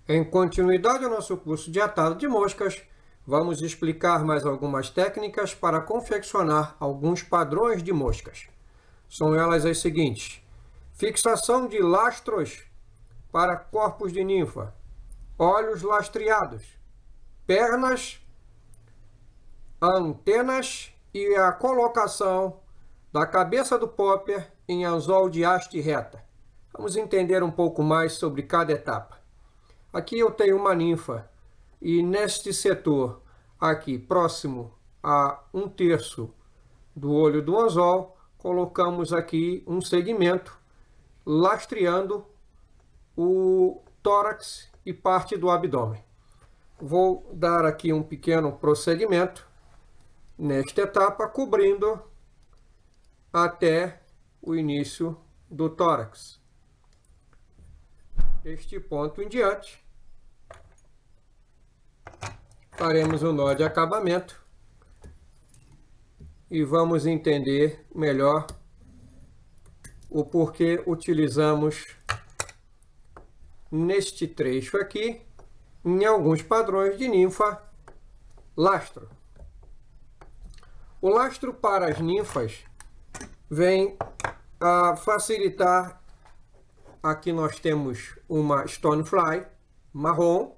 Em continuidade ao nosso curso de atado de moscas, vamos explicar mais algumas técnicas para confeccionar alguns padrões de moscas. São elas as seguintes: fixação de lastros para corpos de ninfa, olhos lastreados, pernas, antenas e a colocação da cabeça do popper em anzol de haste reta. Vamos entender um pouco mais sobre cada etapa. Aqui eu tenho uma ninfa e neste setor aqui próximo a 1/3 do olho do anzol, colocamos aqui um segmento lastreando o tórax e parte do abdômen. Vou dar aqui um pequeno prosseguimento nesta etapa, cobrindo até o início do tórax. Deste ponto em diante, faremos o nó de acabamento e vamos entender melhor o porquê utilizamos neste trecho aqui, em alguns padrões de ninfa, lastro. O lastro para as ninfas vem a facilitar. Aqui nós temos uma stonefly marrom,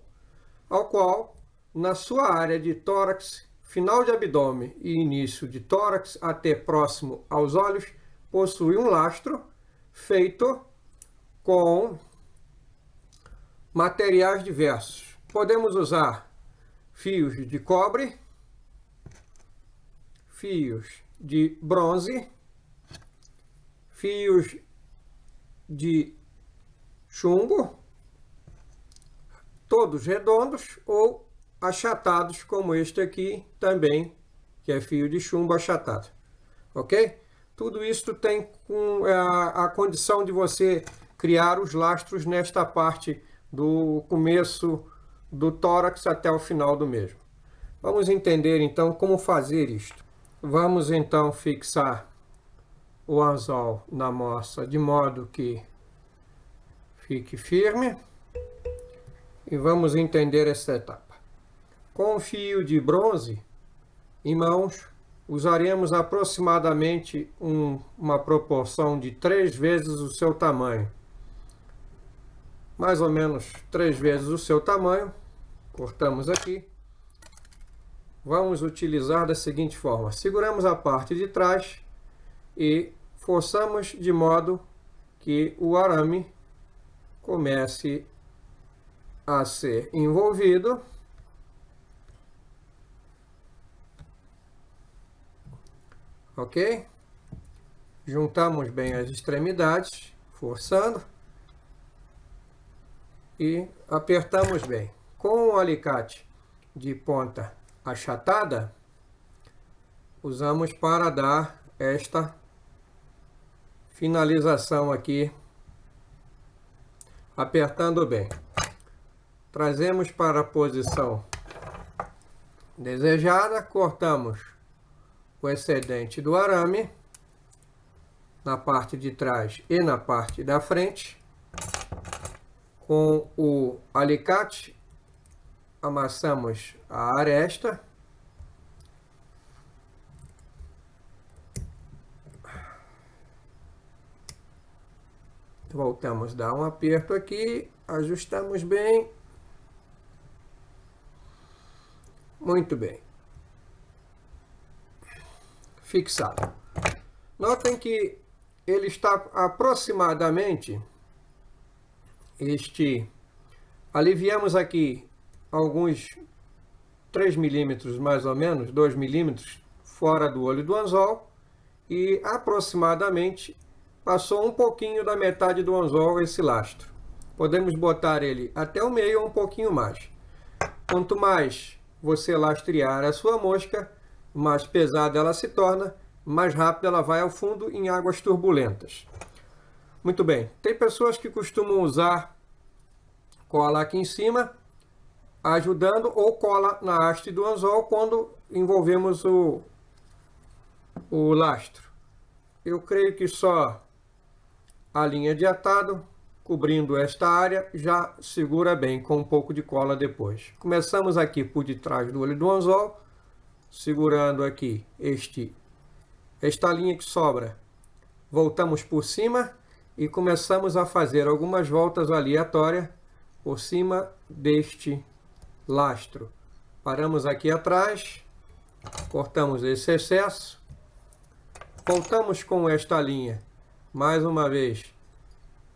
ao qual, na sua área de tórax, final de abdômen e início de tórax até próximo aos olhos, possui um lastro feito com materiais diversos. Podemos usar fios de cobre, fios de bronze, fios de chumbo, todos redondos ou achatados, como este aqui também, que é fio de chumbo achatado, ok? Tudo isso tem a condição de você criar os lastros nesta parte do começo do tórax até o final do mesmo. Vamos entender então como fazer isto. Vamos então fixar o anzol na moça de modo que fique firme e vamos entender essa etapa. Com o fio de bronze em mãos, usaremos aproximadamente uma proporção de 3 vezes o seu tamanho. Mais ou menos 3 vezes o seu tamanho. Cortamos aqui. Vamos utilizar da seguinte forma: seguramos a parte de trás e forçamos de modo que o arame comece a ser envolvido. Ok? Juntamos bem as extremidades, forçando, e apertamos bem. Com o alicate de ponta achatada, usamos para dar esta finalização aqui, apertando bem. Trazemos para a posição desejada, cortamos o excedente do arame na parte de trás e na parte da frente. Com o alicate, amassamos a aresta. Voltamos a dar um aperto aqui, ajustamos bem. Muito bem. Fixado. Notem que ele está aproximadamente aliviamos aqui alguns 3 milímetros mais ou menos, 2 milímetros fora do olho do anzol e aproximadamente passou um pouquinho da metade do anzol esse lastro. Podemos botar ele até o meio ou um pouquinho mais. Quanto mais você lastrear a sua mosca, mais pesada ela se torna, mais rápido ela vai ao fundo em águas turbulentas. Muito bem. Tem pessoas que costumam usar cola aqui em cima, ajudando, ou cola na haste do anzol quando envolvemos o lastro. Eu creio que só a linha de atado cobrindo esta área, já segura bem com um pouco de cola depois. Começamos aqui por detrás do olho do anzol, segurando aqui esta linha que sobra. Voltamos por cima e começamos a fazer algumas voltas aleatórias por cima deste lastro. Paramos aqui atrás, cortamos esse excesso, voltamos com esta linha, mais uma vez,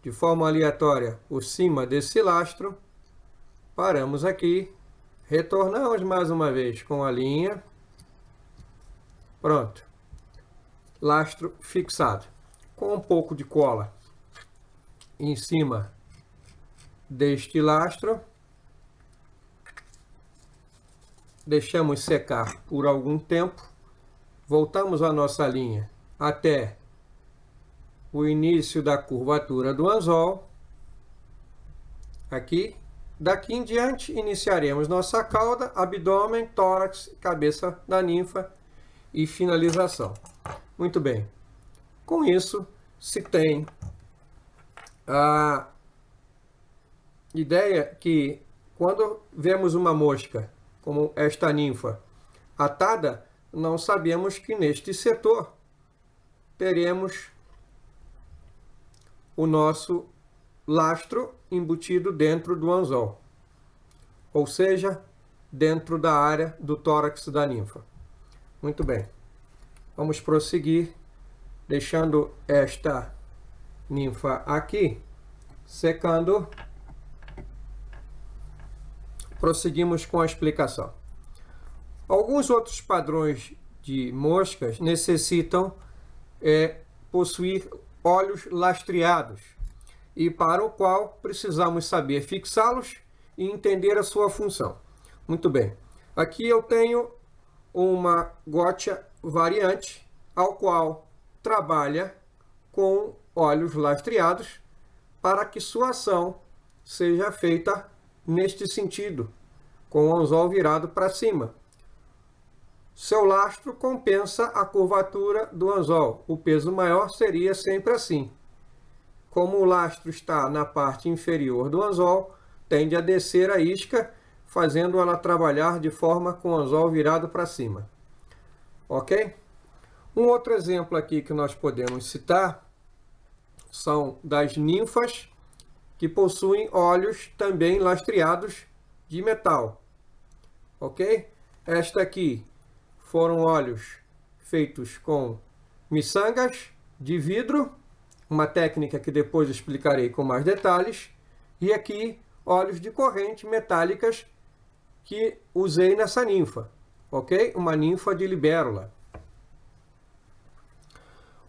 de forma aleatória, por cima desse lastro, paramos aqui, retornamos mais uma vez com a linha, pronto, lastro fixado, com um pouco de cola em cima deste lastro, deixamos secar por algum tempo, voltamos a nossa linha até o início da curvatura do anzol, aqui. Daqui em diante, iniciaremos nossa cauda, abdômen, tórax, cabeça da ninfa e finalização. Muito bem. Com isso, se tem a ideia que quando vemos uma mosca, como esta ninfa, atada, não sabemos que neste setor teremos o nosso lastro embutido dentro do anzol, ou seja, dentro da área do tórax da ninfa. Muito bem, vamos prosseguir, deixando esta ninfa aqui, secando. Prosseguimos com a explicação. Alguns outros padrões de moscas necessitam possuir olhos lastreados, e para o qual precisamos saber fixá-los e entender a sua função. Muito bem, aqui eu tenho uma gotcha variante, ao qual trabalha com olhos lastreados para que sua ação seja feita neste sentido, com o anzol virado para cima. Seu lastro compensa a curvatura do anzol. O peso maior seria sempre assim. Como o lastro está na parte inferior do anzol, tende a descer a isca, fazendo ela trabalhar de forma com o anzol virado para cima. Ok? Um outro exemplo aqui que nós podemos citar são das ninfas, que possuem olhos também lastreados de metal. Ok? Esta aqui foram olhos feitos com miçangas de vidro, uma técnica que depois explicarei com mais detalhes, e aqui olhos de corrente metálicas que usei nessa ninfa, ok? Uma ninfa de libélula.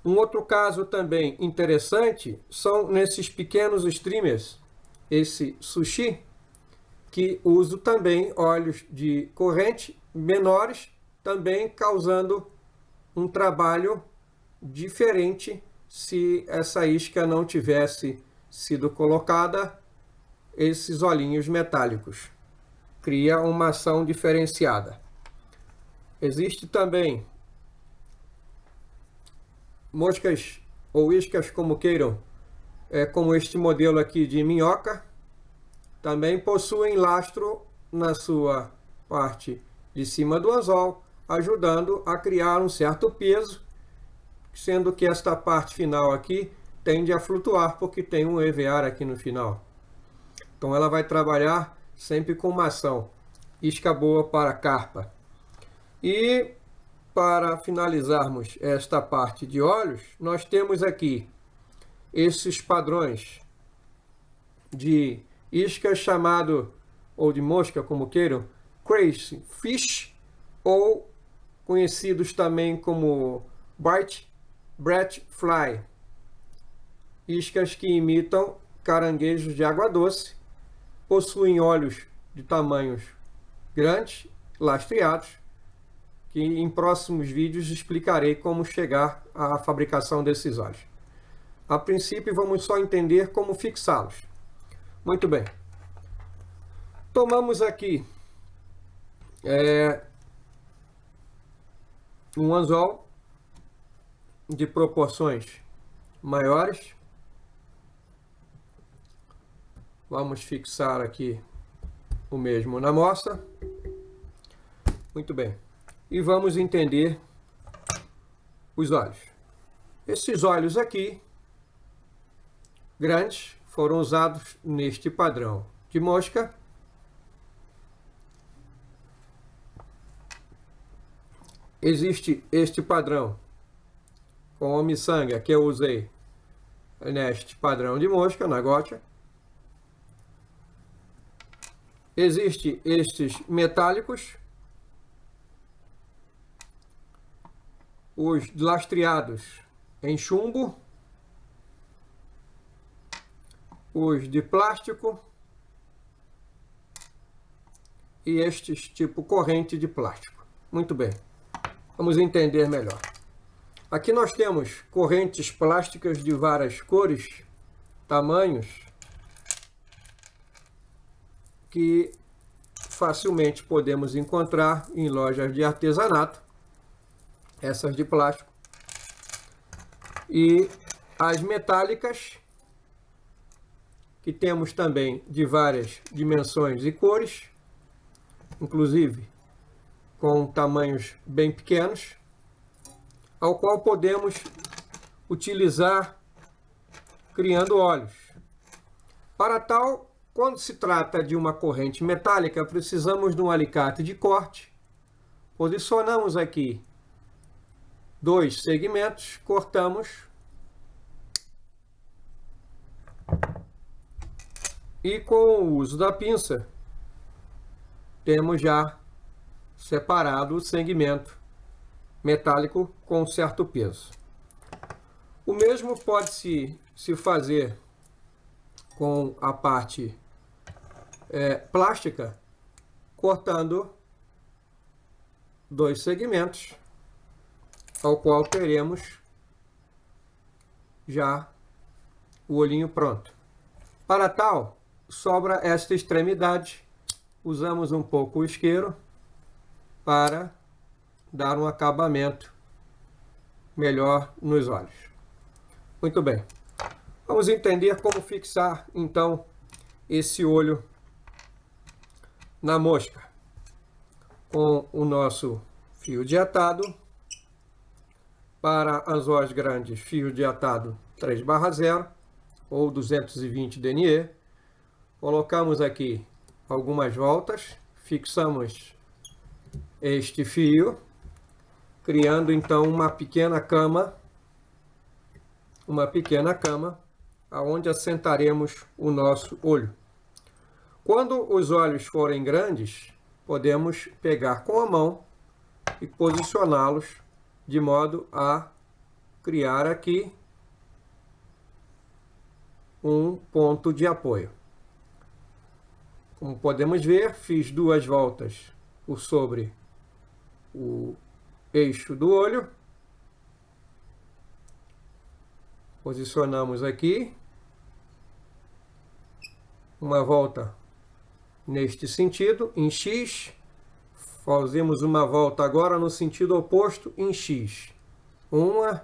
Um outro caso também interessante são nesses pequenos streamers, esse sushi, que uso também olhos de corrente menores, também causando um trabalho diferente se essa isca não tivesse sido colocada, esses olhinhos metálicos. Cria uma ação diferenciada. Existe também moscas ou iscas, como queiram, como este modelo aqui de minhoca, também possuem lastro na sua parte de cima do anzol, ajudando a criar um certo peso, sendo que esta parte final aqui tende a flutuar porque tem um EVAR aqui no final. Então ela vai trabalhar sempre com uma ação. Isca boa para carpa. E para finalizarmos esta parte de olhos, nós temos aqui esses padrões de isca chamado, ou de mosca, como queiram, crazy fish, ou conhecidos também como Brett fly, iscas que imitam caranguejos de água doce, possuem olhos de tamanhos grandes, lastreados, que em próximos vídeos explicarei como chegar à fabricação desses olhos. A princípio, vamos só entender como fixá-los. Muito bem. Tomamos aqui um anzol de proporções maiores. Vamos fixar aqui o mesmo na amostra. Muito bem. E vamos entender os olhos. Esses olhos aqui, grandes, foram usados neste padrão de mosca. Existe este padrão com a miçanga que eu usei neste padrão de mosca, na gotcha. Existem estes metálicos, os lastreados em chumbo, os de plástico e estes tipo corrente de plástico. Muito bem, vamos entender melhor. Aqui nós temos correntes plásticas de várias cores, tamanhos, que facilmente podemos encontrar em lojas de artesanato, essas de plástico, e as metálicas, que temos também de várias dimensões e cores, inclusive com tamanhos bem pequenos, ao qual podemos utilizar criando olhos. Para tal, quando se trata de uma corrente metálica, precisamos de um alicate de corte. Posicionamos aqui 2 segmentos, cortamos e com o uso da pinça temos já separado o segmento metálico com certo peso. O mesmo pode se fazer com a parte plástica, cortando 2 segmentos, ao qual teremos já o olhinho pronto. Para tal, sobra esta extremidade, usamos um pouco o isqueiro para dar um acabamento melhor nos olhos. Muito bem, vamos entender como fixar então esse olho na mosca. Com o nosso fio de atado, para anzóis grandes, fio de atado 3/0 ou 220 denier. Colocamos aqui algumas voltas, fixamos este fio, criando então uma pequena cama aonde assentaremos o nosso olho. Quando os olhos forem grandes, podemos pegar com a mão e posicioná-los de modo a criar aqui um ponto de apoio. Como podemos ver, fiz 2 voltas por sobre o eixo do olho. Posicionamos aqui uma volta neste sentido, em X. Fazemos uma volta agora no sentido oposto, em X. 1,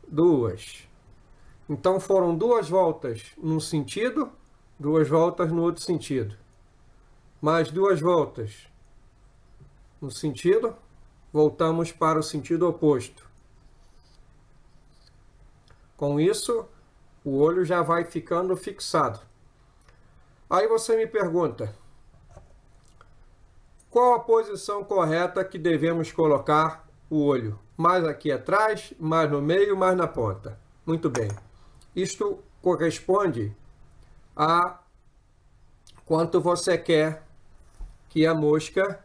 2. Então foram 2 voltas num sentido, 2 voltas no outro sentido. Mais 2 voltas no sentido, voltamos para o sentido oposto. Com isso, o olho já vai ficando fixado. Aí você me pergunta, qual a posição correta que devemos colocar o olho? Mais aqui atrás, mais no meio, mais na ponta. Muito bem. Isto corresponde a quanto você quer que a mosca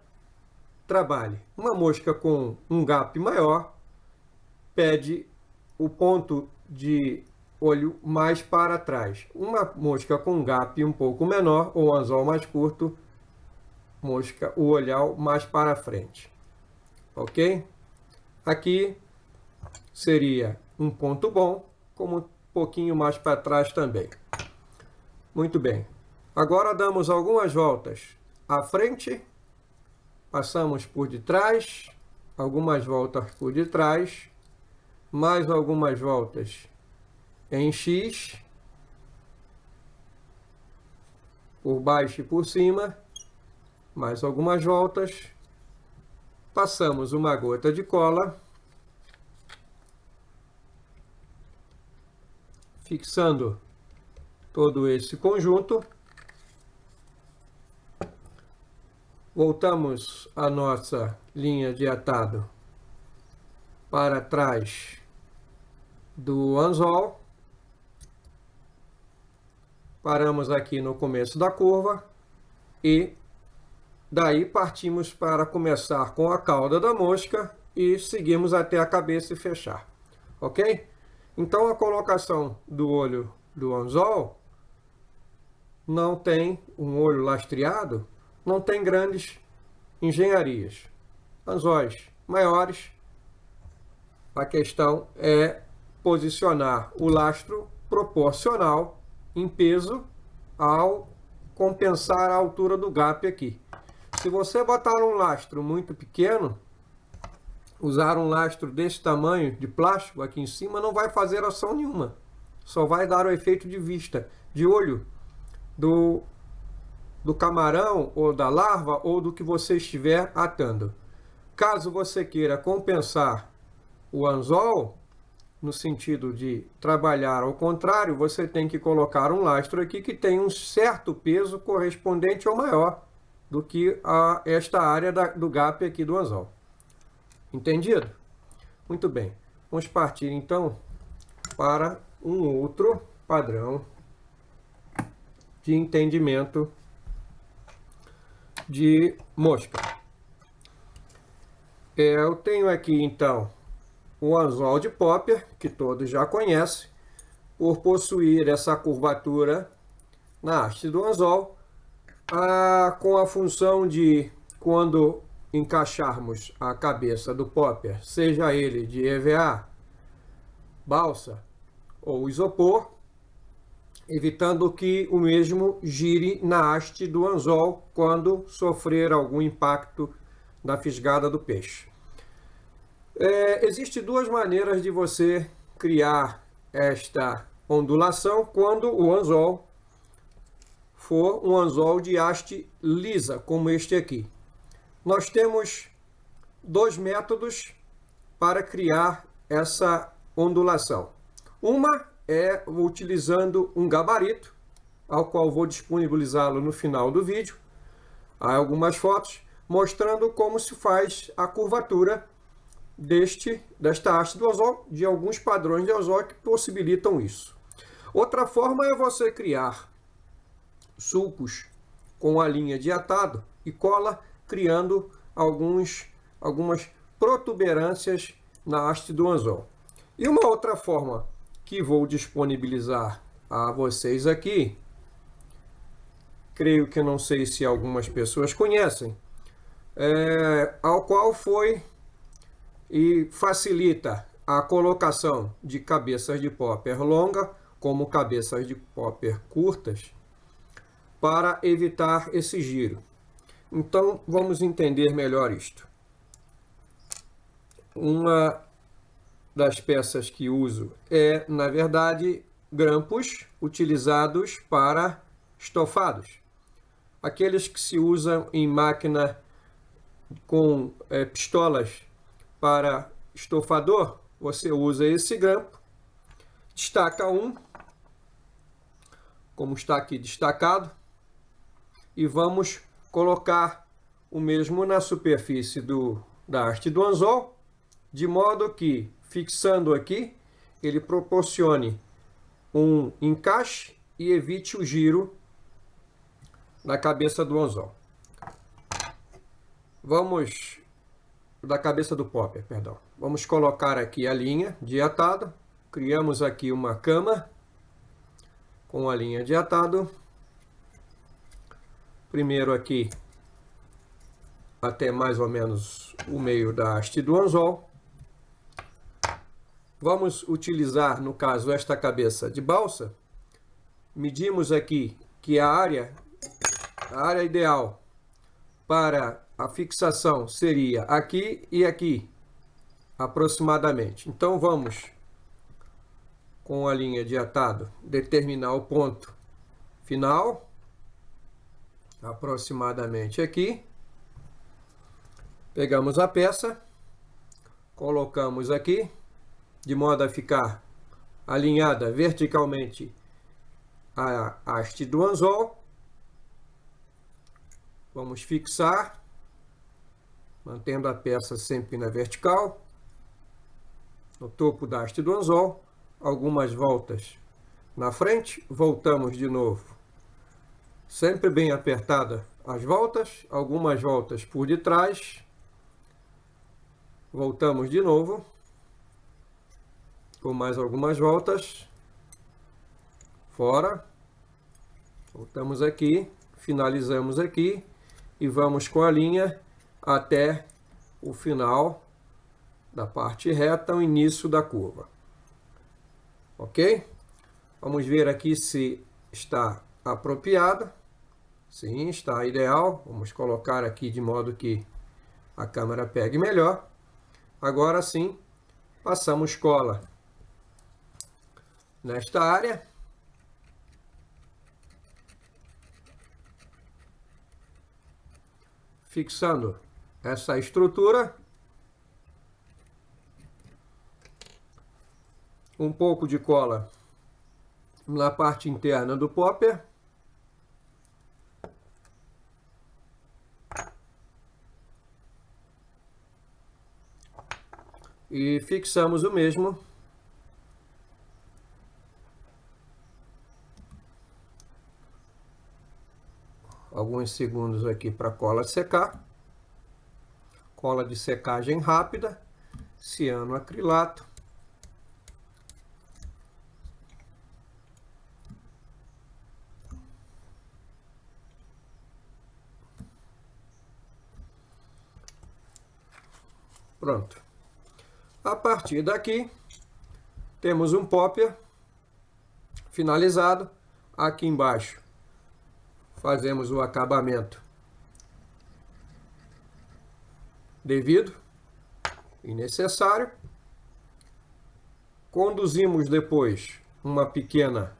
trabalhe. Uma mosca com um gap maior pede o ponto de olho mais para trás. Uma mosca com um gap um pouco menor ou um anzol mais curto, o olhar mais para frente. Ok? Aqui seria um ponto bom, como um pouquinho mais para trás também. Muito bem. Agora damos algumas voltas à frente, passamos por detrás, algumas voltas por detrás, mais algumas voltas em X, por baixo e por cima, mais algumas voltas, passamos uma gota de cola, fixando todo esse conjunto. Voltamos a nossa linha de atado para trás do anzol. Paramos aqui no começo da curva e daí partimos para começar com a cauda da mosca e seguimos até a cabeça e fechar, ok? Então a colocação do olho do anzol não tem um olho lastreado, não tem grandes engenharias. Anzóis maiores, a questão é posicionar o lastro proporcional em peso ao compensar a altura do gap aqui. Se você botar um lastro muito pequeno, usar um lastro desse tamanho de plástico aqui em cima, não vai fazer ação nenhuma. Só vai dar o efeito de vista, de olho do camarão ou da larva ou do que você estiver atando. Caso você queira compensar o anzol, no sentido de trabalhar ao contrário, você tem que colocar um lastro aqui que tem um certo peso correspondente ou maior do que esta área do gap aqui do anzol. Entendido? Muito bem. Vamos partir então para um outro padrão de entendimento de mosca. Eu tenho aqui então o anzol de popper, que todos já conhecem, por possuir essa curvatura na haste do anzol, com a função de, quando encaixarmos a cabeça do popper, seja ele de EVA, balsa ou isopor, evitando que o mesmo gire na haste do anzol quando sofrer algum impacto da fisgada do peixe. Existem duas maneiras de você criar esta ondulação quando o anzol for um anzol de haste lisa, como este aqui. Nós temos dois métodos para criar essa ondulação. Uma é utilizando um gabarito, ao qual vou disponibilizá-lo no final do vídeo. Há algumas fotos mostrando como se faz a curvatura desta haste do anzol, de alguns padrões de anzol que possibilitam isso. Outra forma é você criar sulcos com a linha de atado e cola, criando algumas protuberâncias na haste do anzol. E uma outra forma que vou disponibilizar a vocês aqui, creio que não sei se algumas pessoas conhecem, ao qual foi e facilita a colocação de cabeças de popper longa como cabeças de popper curtas para evitar esse giro. Então vamos entender melhor isto. Uma das peças que uso é, na verdade, grampos utilizados para estofados. Aqueles que se usam em máquina com pistolas para estofador, você usa esse grampo, destaca um, como está aqui destacado, e vamos colocar o mesmo na superfície da haste do anzol, de modo que, fixando aqui, ele proporcione um encaixe e evite o giro na cabeça do anzol. Da cabeça do popper, perdão. Vamos colocar aqui a linha de atado. Criamos aqui uma cama com a linha de atado. Primeiro aqui até mais ou menos o meio da haste do anzol. Vamos utilizar, no caso, esta cabeça de balsa. Medimos aqui que a área ideal para a fixação seria aqui e aqui, aproximadamente. Então vamos, com a linha de atado, determinar o ponto final. aproximadamente aqui. Pegamos a peça, colocamos aqui, de modo a ficar alinhada verticalmente a haste do anzol. Vamos fixar, mantendo a peça sempre na vertical, no topo da haste do anzol, algumas voltas na frente, voltamos de novo, sempre bem apertada as voltas, algumas voltas por detrás, voltamos de novo, com mais algumas voltas, fora, voltamos aqui, finalizamos aqui e vamos com a linha até o final da parte reta, o início da curva. Ok? Vamos ver aqui se está apropriado. Sim, está ideal. Vamos colocar aqui de modo que a câmera pegue melhor. Agora sim, passamos cola nesta área. Fixando essa estrutura. Um pouco de cola na parte interna do popper. E fixamos o mesmo alguns segundos aqui para a cola secar. Cola de secagem rápida, cianoacrilato. Pronto. A partir daqui, temos um popper finalizado. Aqui embaixo, fazemos o acabamento devido e necessário. Conduzimos depois uma pequena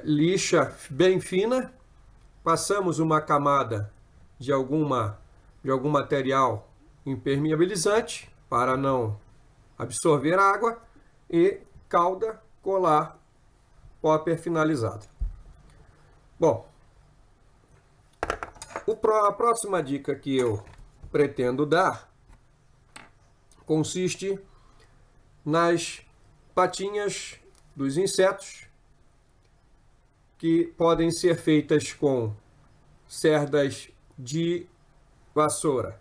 lixa bem fina. Passamos uma camada de algum material impermeabilizante para não absorver água e cauda, colar, popper finalizado. Bom, a próxima dica que eu pretendo dar consiste nas patinhas dos insetos, que podem ser feitas com cerdas de vassoura,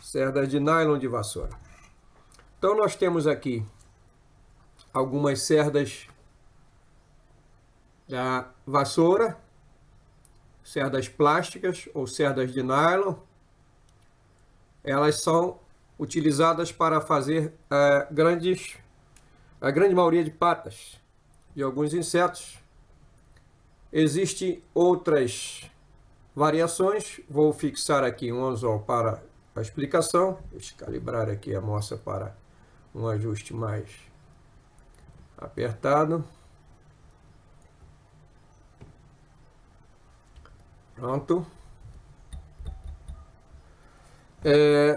cerdas de nylon de vassoura. Então nós temos aqui algumas cerdas da vassoura, cerdas plásticas ou cerdas de nylon. Elas são utilizadas para fazer a grande maioria de patas de alguns insetos. Existem outras variações. Vou fixar aqui um anzol para a explicação. Deixa eu calibrar aqui a moça para um ajuste mais apertado. Pronto.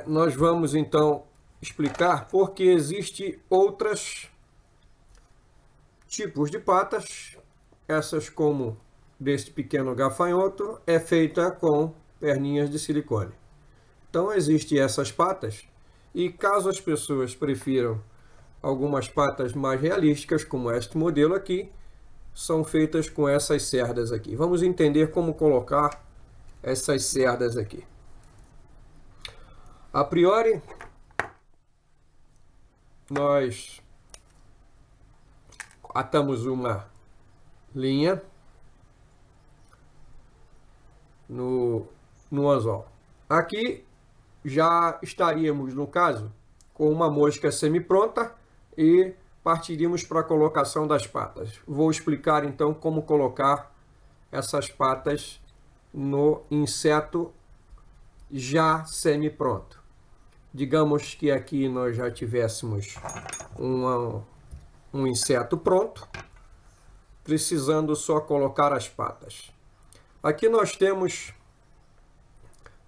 Nós vamos então explicar porque existem outros tipos de patas. Essas, como deste pequeno gafanhoto, é feita com perninhas de silicone. Então existem essas patas, e caso as pessoas prefiram algumas patas mais realísticas, como este modelo aqui, são feitas com essas cerdas aqui. Vamos entender como colocar essas cerdas aqui. A priori, nós atamos uma linha no anzol. Aqui já estaríamos, no caso, com uma mosca semi-pronta e partiríamos para a colocação das patas. Vou explicar então como colocar essas patas no inseto já semi-pronto. Digamos que aqui nós já tivéssemos um inseto pronto, precisando só colocar as patas. Aqui nós temos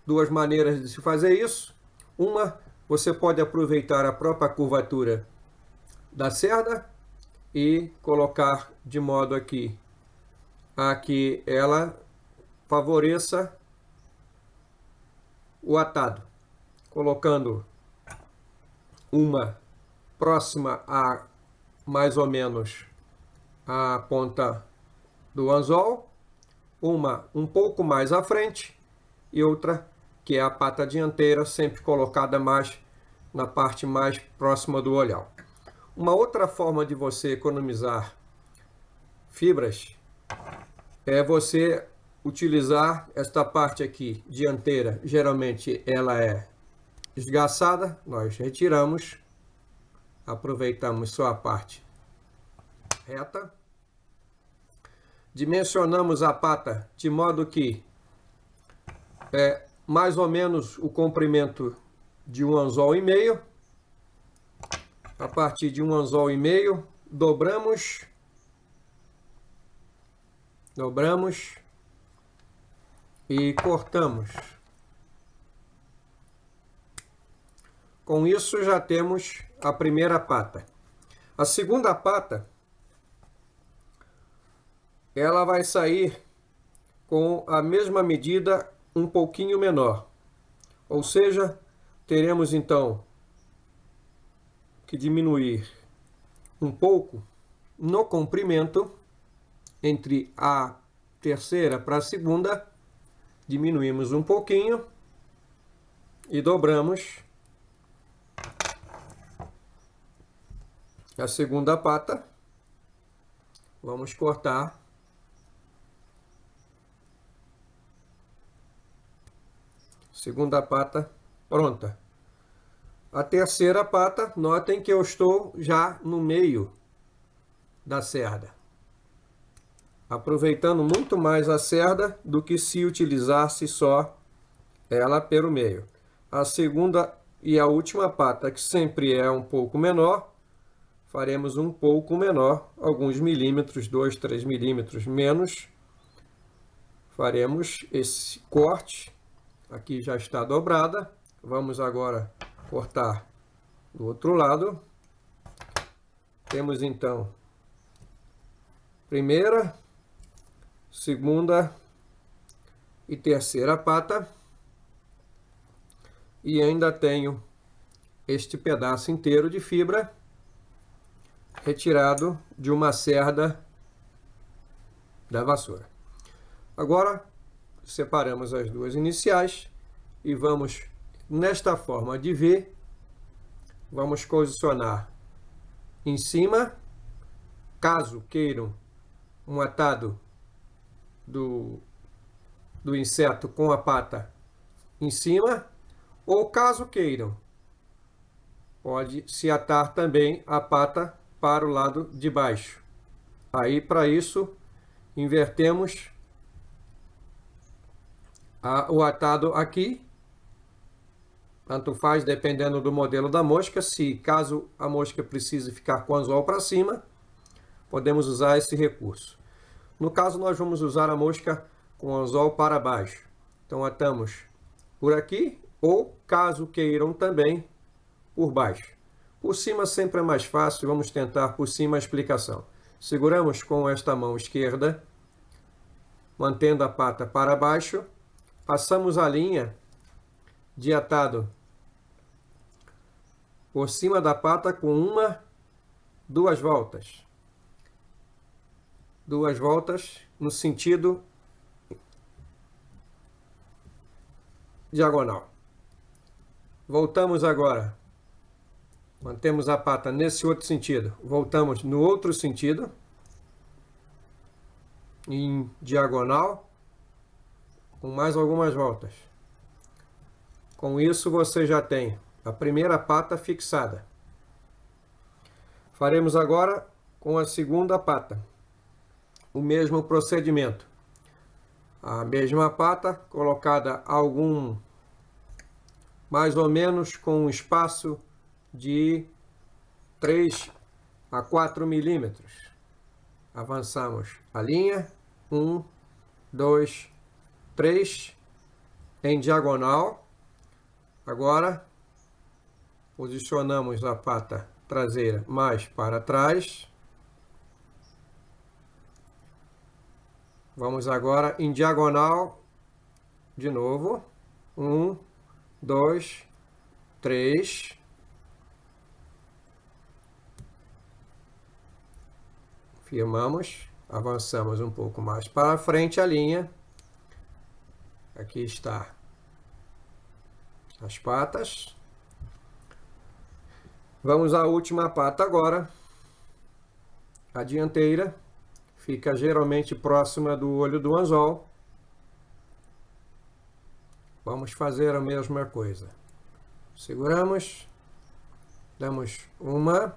duas maneiras de se fazer isso. Uma, você pode aproveitar a própria curvatura da cerda e colocar de modo aqui a que ela favoreça o atado, colocando uma próxima a mais ou menos a ponta do anzol, uma um pouco mais à frente e outra que é a pata dianteira, sempre colocada mais na parte mais próxima do olhal. Uma outra forma de você economizar fibras é você utilizar esta parte aqui dianteira. Geralmente ela é esgaçada, nós retiramos, aproveitamos só a parte reta, dimensionamos a pata de modo que é mais ou menos o comprimento de um anzol e meio. A partir de um anzol e meio, dobramos e cortamos. Com isso já temos a primeira pata. A segunda pata, ela vai sair com a mesma medida um pouquinho menor. Ou seja, teremos então que diminuir um pouco no comprimento entre a terceira para a segunda, diminuímos um pouquinho e dobramos a segunda pata. Vamos cortar segunda pata pronta. A terceira pata, notem que eu estou já no meio da cerda, aproveitando muito mais a cerda do que se utilizasse só ela pelo meio. A segunda e a última pata, que sempre é um pouco menor, faremos um pouco menor, alguns milímetros, 2, 3 milímetros menos. Faremos esse corte, aqui já está dobrada. Vamos agora cortar do outro lado. Temos então primeira, segunda e terceira pata. E ainda tenho este pedaço inteiro de fibra retirado de uma cerda da vassoura. Agora separamos as duas iniciais e vamos, nesta forma de V, vamos posicionar em cima. Caso queiram um atado do inseto com a pata em cima, ou caso queiram, pode se atar também a pata para o lado de baixo. Aí, para isso, invertemos o atado aqui. Tanto faz, dependendo do modelo da mosca. Se caso a mosca precise ficar com o anzol para cima, podemos usar esse recurso. No caso, nós vamos usar a mosca com o anzol para baixo. Então, atamos por aqui, ou caso queiram também, por baixo. Por cima sempre é mais fácil, vamos tentar por cima a explicação. Seguramos com esta mão esquerda, mantendo a pata para baixo, passamos a linha de atado por cima da pata com duas voltas. Duas voltas no sentido diagonal. Voltamos agora. Mantemos a pata nesse outro sentido. Voltamos no outro sentido, em diagonal, com mais algumas voltas. Com isso, você já tem a primeira pata fixada. Faremos agora com a segunda pata o mesmo procedimento. A mesma pata colocada mais ou menos com um espaço de 3 a 4 milímetros. Avançamos a linha, 1, 2, 3 em diagonal. Agora, posicionamos a pata traseira mais para trás. Vamos agora em diagonal de novo. 1, 2, 3. Firmamos, avançamos um pouco mais para frente a linha. Aqui está as patas. Vamos à última pata agora. A dianteira fica geralmente próxima do olho do anzol. Vamos fazer a mesma coisa. Seguramos, damos 1,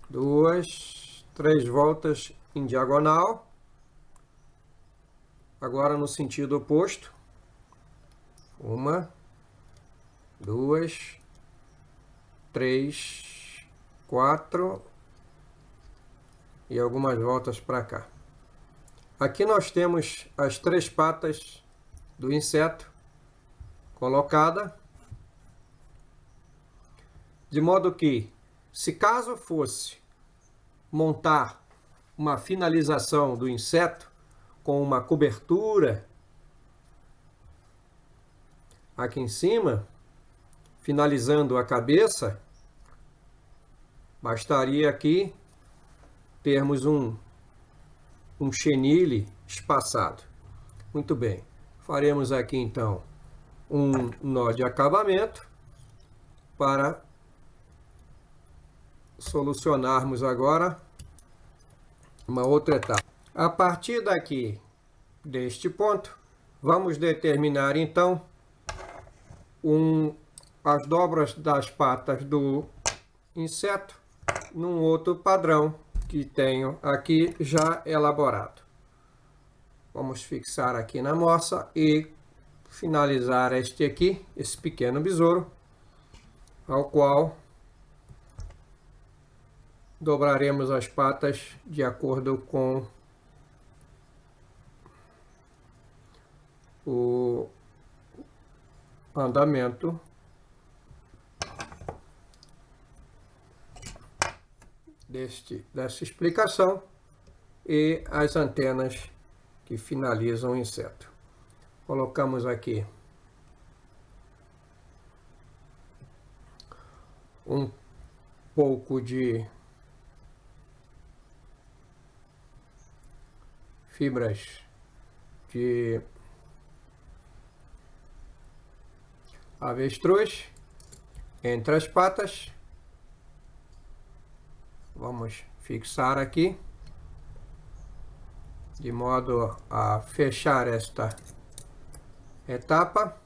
2, 3 voltas em diagonal. Agora no sentido oposto. 1, 2, 3, 4 e algumas voltas para cá. Aqui nós temos as 3 patas do inseto colocada, de modo que, se caso fosse montar uma finalização do inseto com uma cobertura aqui em cima, finalizando a cabeça, bastaria aqui termos um chenille espaçado. Muito bem, faremos aqui então um nó de acabamento para solucionarmos agora uma outra etapa. A partir daqui, deste ponto, vamos determinar então as dobras das patas do inseto num outro padrão que tenho aqui já elaborado. Vamos fixar aqui na moça e finalizar esse pequeno besouro, ao qual dobraremos as patas de acordo com o andamento dessa explicação e as antenas que finalizam o inseto. Colocamos aqui um pouco de fibras de avestruz entre as patas. Vamos fixar aqui, de modo a fechar esta etapa.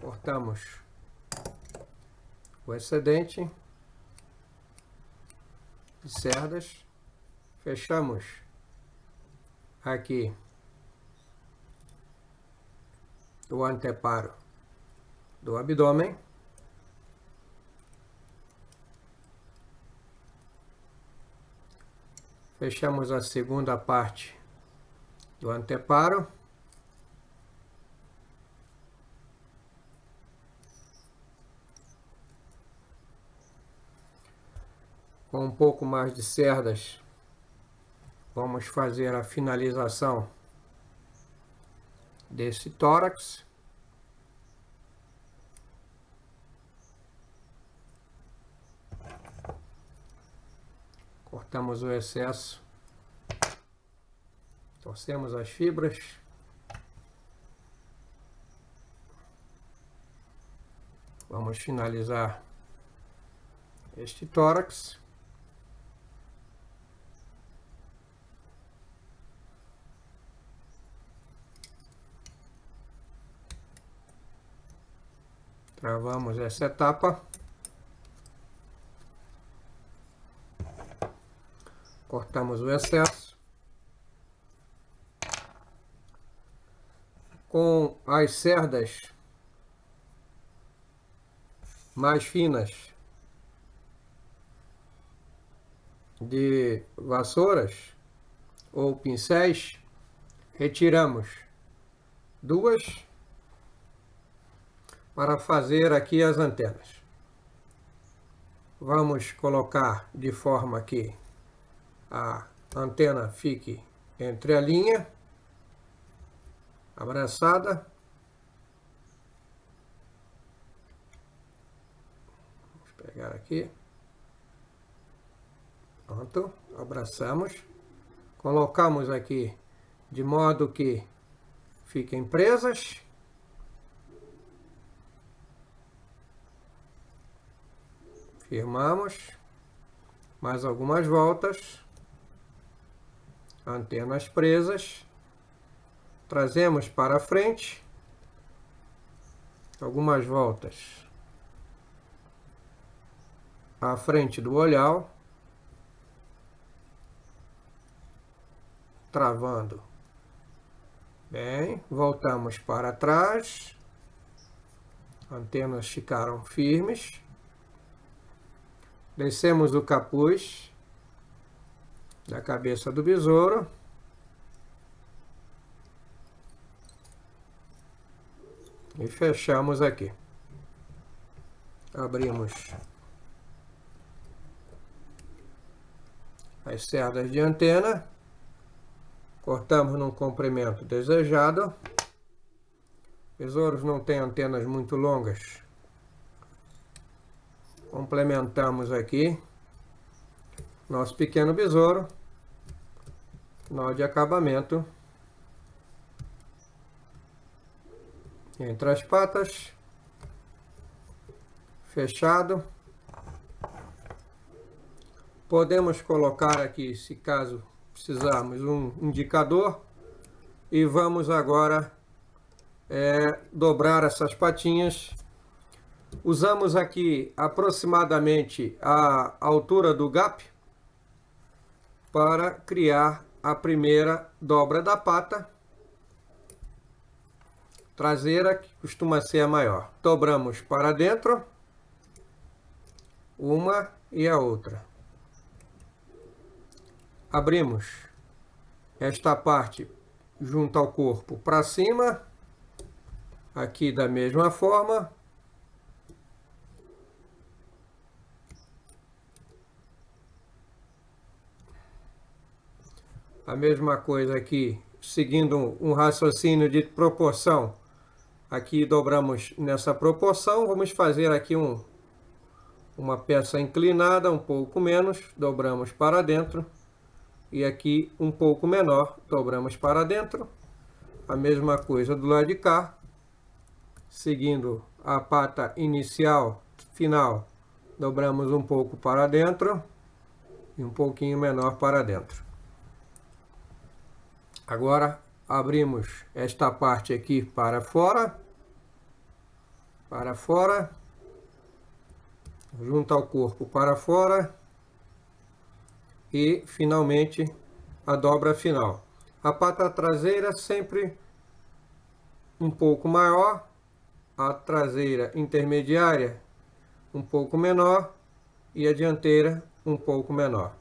Cortamos o excedente de cerdas, fechamos aqui o anteparo do abdômen. Fechamos a segunda parte do anteparo. Com um pouco mais de cerdas, vamos fazer a finalização desse tórax. Cortamos o excesso, torcemos as fibras, vamos finalizar este tórax. Travamos essa etapa. Cortamos o excesso. Com as cerdas mais finas de vassouras, ou pincéis, retiramos duas para fazer aqui as antenas. Vamos colocar de forma que a antena fique entre a linha, abraçada. Vamos pegar aqui. Pronto, abraçamos. Colocamos aqui de modo que fiquem presas. Firmamos. Mais algumas voltas. Antenas presas. Trazemos para frente. Algumas voltas à frente do olhar. Travando. Bem, voltamos para trás. Antenas ficaram firmes. Descemos o capuz da cabeça do besouro. E fechamos aqui. Abrimos as cerdas de antena. Cortamos no comprimento desejado. Besouros não têm antenas muito longas. Complementamos aqui nosso pequeno besouro. Nó de acabamento entre as patas. Fechado. Podemos colocar aqui, se caso precisarmos, um indicador. E vamos agora dobrar essas patinhas. Usamos aqui aproximadamente a altura do gap para criar a primeira dobra da pata traseira, que costuma ser a maior. Dobramos para dentro, uma e a outra. Abrimos esta parte junto ao corpo para cima, aqui da mesma forma. A mesma coisa aqui, seguindo um raciocínio de proporção. Aqui dobramos nessa proporção. Vamos fazer aqui uma peça inclinada, um pouco menos. Dobramos para dentro. E aqui um pouco menor, dobramos para dentro. A mesma coisa do lado de cá. Seguindo a pata inicial, final, dobramos um pouco para dentro. E um pouquinho menor para dentro. Agora abrimos esta parte aqui para fora, junto ao corpo para fora e finalmente a dobra final. A pata traseira sempre um pouco maior, a traseira intermediária um pouco menor e a dianteira um pouco menor.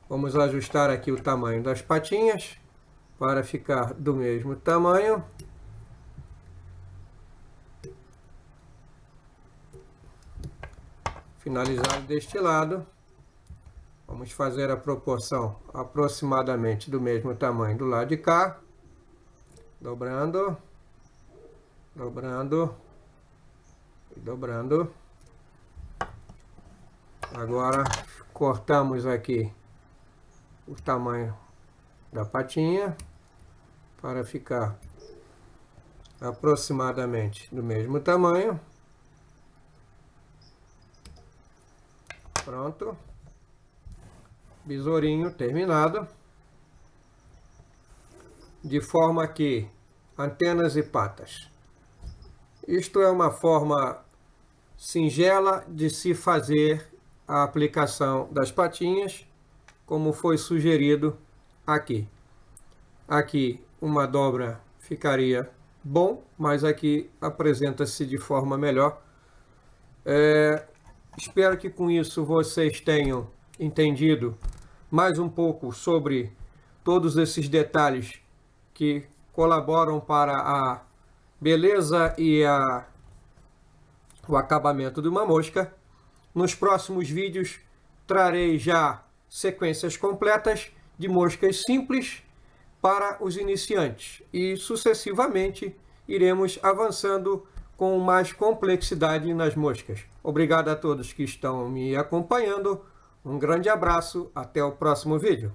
Vamos ajustar aqui o tamanho das patinhas para ficar do mesmo tamanho. Finalizado deste lado. Vamos fazer a proporção aproximadamente do mesmo tamanho do lado de cá. Dobrando. Dobrando. E dobrando. Agora cortamos aqui o tamanho da patinha para ficar aproximadamente do mesmo tamanho. Pronto. Besourinho terminado. De forma que antenas e patas. Isto é uma forma singela de se fazer a aplicação das patinhas, como foi sugerido aqui. Aqui uma dobra ficaria bom, mas aqui apresenta-se de forma melhor. Espero que com isso vocês tenham entendido mais um pouco sobre todos esses detalhes que colaboram para a beleza e o acabamento de uma mosca. Nos próximos vídeos trarei já sequências completas de moscas simples para os iniciantes e sucessivamente iremos avançando com mais complexidade nas moscas. Obrigado a todos que estão me acompanhando. Um grande abraço, até o próximo vídeo.